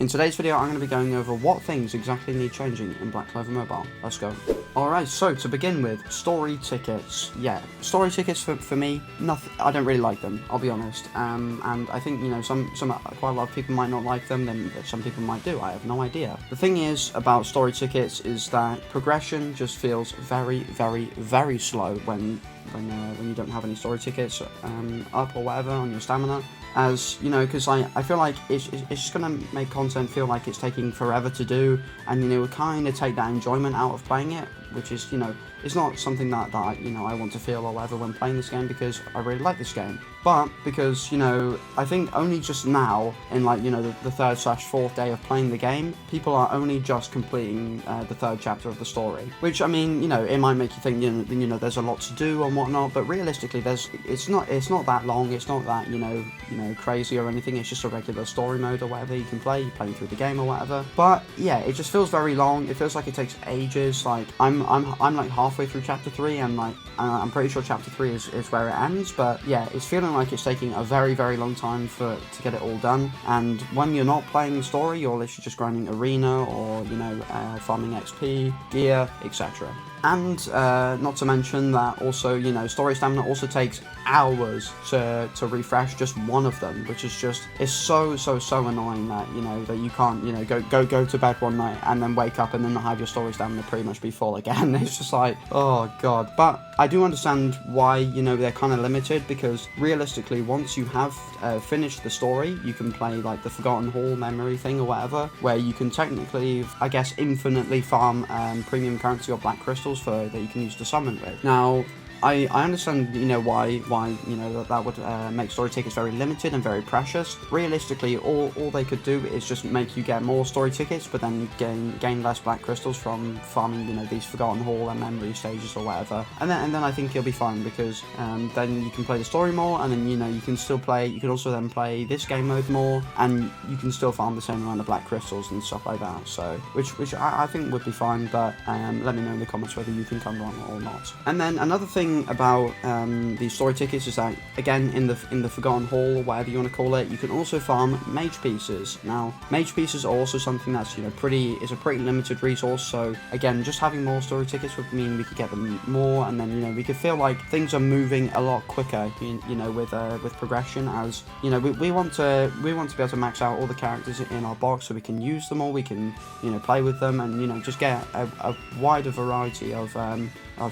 In today's video, I'm going to be going over what things exactly need changing in Black Clover Mobile. Let's go. Alright, so to begin with, story tickets. Yeah, story tickets for me, nothing. I don't really like them, I'll be honest. And I think, you know, quite a lot of people might not like them, then some people might do, I have no idea. The thing is about story tickets is that progression just feels very, very, very slow when you don't have any story tickets up or whatever on your stamina. As you know, because I feel like it's just gonna make content feel like it's taking forever to do, and you know, kind of take that enjoyment out of playing it, which is, you know, it's not something that you know, I want to feel or whatever when playing this game, because I really like this game. But because, you know, I think only just now, in like, you know, the third/4th day of playing the game, people are only just completing the third chapter of the story. Which, I mean, you know, it might make you think, you know, there's a lot to do and whatnot, but realistically, it's not that long. It's not that, you know, crazy or anything. It's just a regular story mode or whatever you can play. You're playing through the game or whatever. But yeah, it just feels very long. It feels like it takes ages. Like I'm like halfway through chapter 3, and like I'm pretty sure chapter 3 is where it ends. But yeah, it's feeling like it's taking a very, very long time to get it all done. And when you're not playing the story, you're literally just grinding arena or, you know, farming XP, gear, etc. And not to mention that also, you know, story stamina also takes hours to refresh just one of them, which is just, it's so annoying that, you know, that you can't, you know, go to bed one night and then wake up and then not have your story stamina pretty much be full again. It's just like, oh god. But I do understand why, you know, they're kind of limited, because realistically, once you have finished the story, you can play like the Forgotten Hall memory thing or whatever, where you can technically, I guess, infinitely farm premium currency or black crystals that you can use to summon with. Now, I understand, you know, why you know, that would make story tickets very limited and very precious. Realistically, all they could do is just make you get more story tickets, but then gain less black crystals from farming, you know, these Forgotten Hall and memory stages or whatever. And then I think you'll be fine, because then you can play the story more, and then, you know, you can still play. You can also then play this game mode more, and you can still farm the same amount of black crystals and stuff like that. So, which I think would be fine. But let me know in the comments whether you think I'm wrong or not. And then another thing about these story tickets is that, again, in the Forgotten Hall or whatever you want to call it, you can also farm mage pieces. Now, mage pieces are also something that's, you know, is a pretty limited resource. So again, just having more story tickets would mean we could get them more, and then, you know, we could feel like things are moving a lot quicker, you know, with progression. As you know, we want to be able to max out all the characters in our box so we can use them all, we can, you know, play with them, and, you know, just get a wider variety of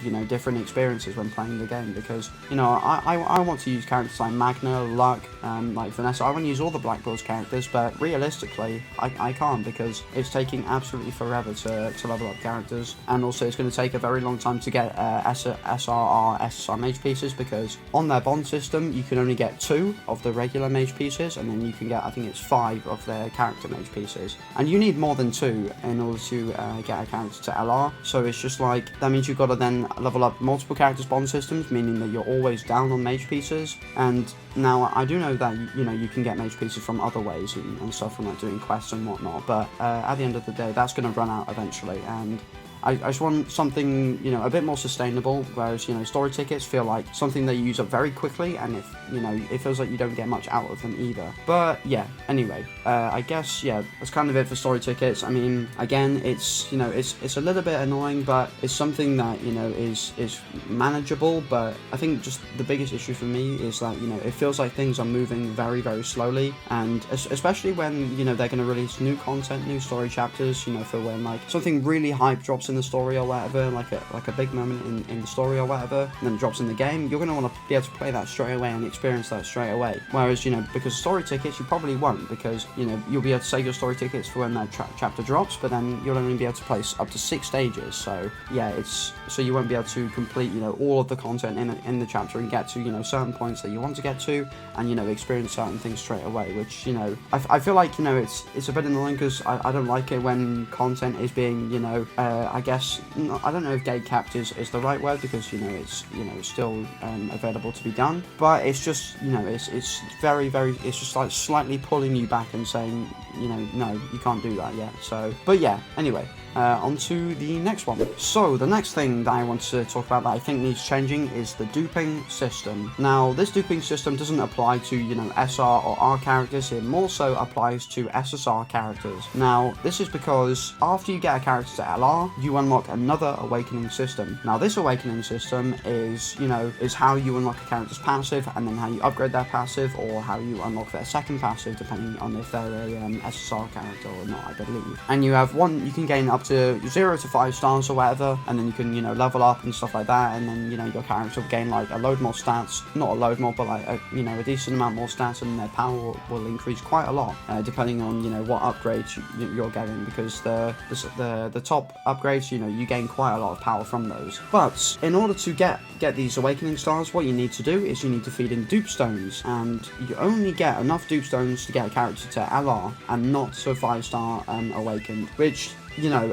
you know, different experiences when playing the game. Because, you know, I want to use characters like Magna, Luck, like Vanessa. I want to use all the Black Bros characters, but realistically, I can't, because it's taking absolutely forever to level up characters, and also it's going to take a very long time to get SSR mage pieces, because on their bond system, you can only get 2 of the regular mage pieces, and then you can get, I think it's 5 of their character mage pieces, and you need more than 2 in order to get a character to LR. So it's just like, that means you've got to then level up multiple characters bond systems, meaning that you're always down on mage pieces. And now I do know that, you know, you can get mage pieces from other ways and stuff, from like doing quests and whatnot, but at the end of the day, that's going to run out eventually, and I just want something, you know, a bit more sustainable, whereas, you know, story tickets feel like something that you use up very quickly, and if, you know, it feels like you don't get much out of them either. But yeah, anyway, I guess, yeah, that's kind of it for story tickets. I mean, again, it's, you know, it's a little bit annoying, but it's something that, you know, is manageable. But I think just the biggest issue for me is that, you know, it feels like things are moving very, very slowly, and especially when, you know, they're going to release new content, new story chapters, you know, for when like something really hype drops in the story or whatever, like a big moment in the story or whatever, and then it drops in the game, you're going to want to be able to play that straight away and experience that straight away. Whereas, you know, because story tickets, you probably won't, because, you know, you'll be able to save your story tickets for when that chapter drops, but then you'll only be able to play up to 6 stages. So yeah, so you won't be able to complete, you know, all of the content in the chapter and get to, you know, certain points that you want to get to, and, you know, experience certain things straight away, which, you know, I feel like, you know, it's a bit annoying, because I don't like it when content is being, you know, I guess, I don't know if gate capped is the right word, because it's still available to be done, but it's just it's very it's just like slightly pulling you back and saying no, you can't do that yet. So, but yeah, anyway. On to the next one. So, the next thing that I want to talk about that I think needs changing is the duping system. Now, this duping system doesn't apply to, SR or R characters, it more so applies to SSR characters. Now, this is because after you get a character to LR, you unlock another awakening system. Now, this awakening system is, is how you unlock a character's passive, and then how you upgrade their passive, or how you unlock their second passive, depending on if they're a SSR character or not, I believe. And you can gain up to 0 to 5 stars or whatever, and then you can level up and stuff like that, and then your character will gain like a load more stats, not a load more, but like a decent amount more stats, and their power will increase quite a lot, depending on what upgrades you're getting, because the top upgrades, you gain quite a lot of power from those. But in order to get these awakening stars, what you need to do is you need to feed in dupe stones, and you only get enough dupe stones to get a character to LR and not to 5-star awakened, which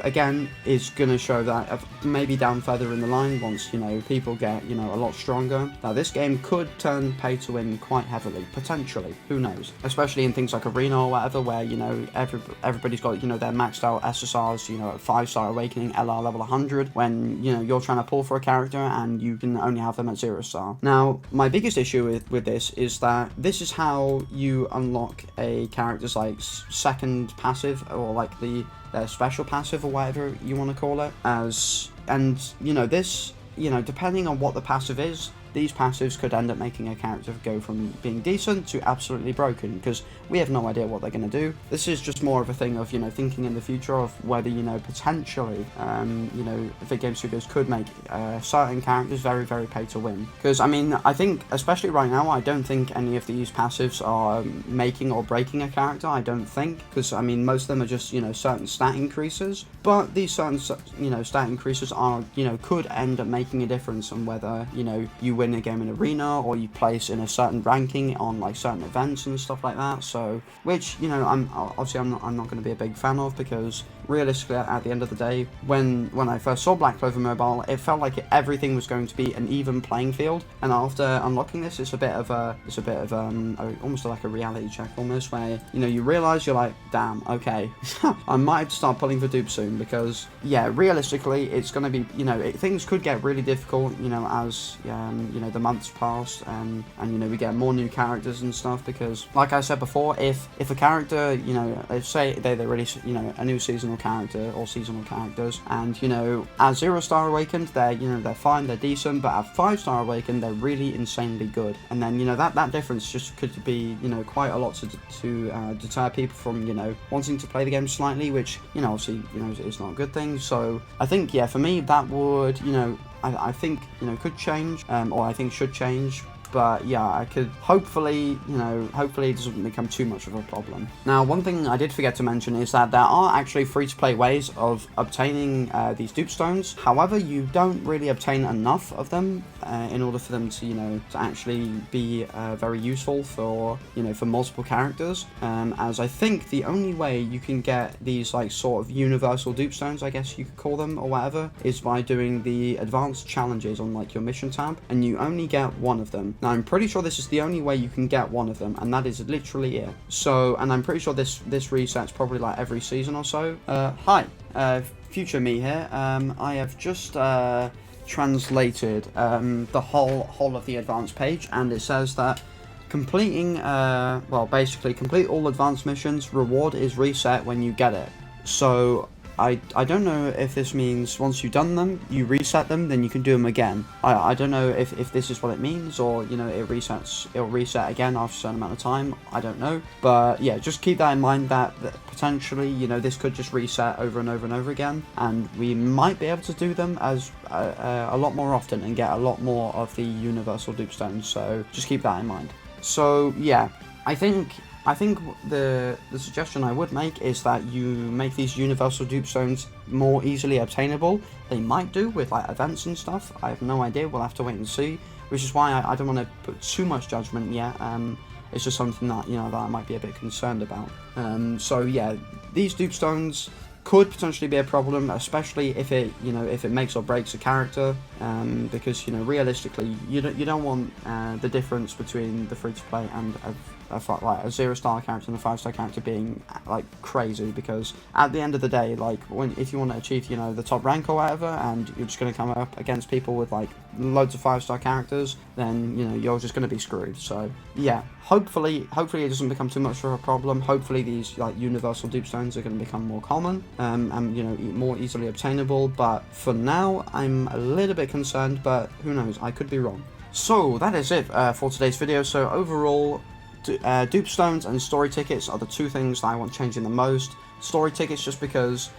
again, is going to show that maybe down further in the line, once, people get, a lot stronger, that this game could turn pay to win quite heavily, potentially, who knows, especially in things like Arena or whatever, where, everybody's got, their maxed out SSRs, at 5-star awakening, LR level 100, when, you're trying to pull for a character and you can only have them at 0-star. Now, my biggest issue with this is that this is how you unlock a character's, like, second passive, or, like, their special passive, or whatever you want to call it, this, depending on what the passive is, these passives could end up making a character go from being decent to absolutely broken, because we have no idea what they're going to do. This is just more of a thing of, thinking in the future of whether, potentially, the game studios could make certain characters very, very pay to win. Because, I think, especially right now, I don't think any of these passives are making or breaking a character, I don't think, because, most of them are just, certain stat increases, but these certain, stat increases are, could end up making a difference on whether, you win a game in Arena, or you place in a certain ranking on like certain events and stuff like that. So, which I'm not going to be a big fan of, because realistically, at the end of the day, when I first saw Black Clover Mobile, it felt like everything was going to be an even playing field. And after unlocking this, it's a bit of almost like a reality check, almost, where you realize you're like, damn, okay, I might have to start pulling for dupe soon, because realistically, it's going to be things could get really difficult as the months pass, and we get more new characters and stuff, because like I said before, if a character, let's say they release a new seasonal character or seasonal characters, and at 0-star awakened, they're fine, they're decent, but at 5-star awakened, they're really insanely good, and then that difference just could be quite a lot to deter people from wanting to play the game slightly, which obviously is not a good thing. So I think for me, that would I think could change, or I think should change. But yeah, I could hopefully it doesn't become too much of a problem. Now, one thing I did forget to mention is that there are actually free-to-play ways of obtaining these dupe stones. However, you don't really obtain enough of them in order for them to to actually be very useful for for multiple characters. As I think the only way you can get these like sort of universal dupe stones, I guess you could call them, or whatever, is by doing the advanced challenges on like your mission tab, and you only get one of them. Now, I'm pretty sure this is the only way you can get one of them, and that is literally it. So, and I'm pretty sure this resets probably like every season or so. Hi, future me here. I have just translated the whole of the advanced page, and it says that completing, basically complete all advanced missions, reward is reset when you get it. So I don't know if this means once you've done them, you reset them, then you can do them again. I don't know if this is what it means, or it'll reset again after a certain amount of time. I don't know, but yeah, just keep that in mind, that potentially this could just reset over and over and over again, and we might be able to do them as a lot more often and get a lot more of the universal dupe stones. So just keep that in mind. So yeah, I think the suggestion I would make is that you make these universal dupe stones more easily obtainable. They might do with like events and stuff. I have no idea. We'll have to wait and see. Which is why I don't want to put too much judgment yet. It's just something that that I might be a bit concerned about. So yeah, these dupe stones, could potentially be a problem, especially if it, if it makes or breaks a character, because, realistically, you don't want the difference between the free-to-play and a 0-star character and a 5-star character being like crazy, because at the end of the day, like if you want to achieve the top rank or whatever, and you're just going to come up against people with like loads of 5-star characters, then you're just going to be screwed. So yeah, hopefully it doesn't become too much of a problem. Hopefully these like universal dupe stones are going to become more common, and more easily obtainable. But for now, I'm a little bit concerned, but who knows, I could be wrong. So that is it for today's video. So overall, dupe stones and story tickets are the two things that I want changing the most. Story tickets just because,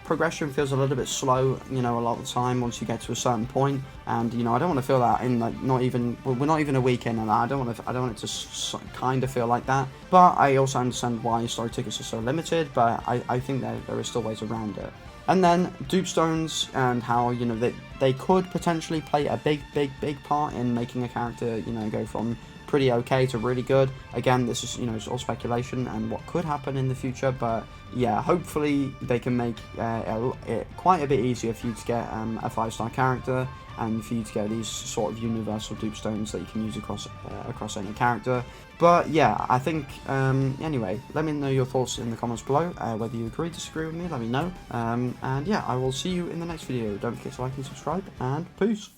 progression feels a little bit slow, a lot of the time once you get to a certain point, and, I don't want to feel that in, like, we're not even a week in, and I don't want it to kind of feel like that. But I also understand why story tickets are so limited, but I think there are still ways around it. And then dupe stones and how, they could potentially play a big part in making a character, go from pretty okay to really good. Again, this is it's all speculation and what could happen in the future, but yeah, hopefully they can make it quite a bit easier for you to get a 5-star character, and for you to get these sort of universal dupe stones that you can use across any character. But yeah, I think anyway, let me know your thoughts in the comments below, whether you agree, disagree with me, let me know, and yeah, I will see you in the next video. Don't forget to like and subscribe, and peace.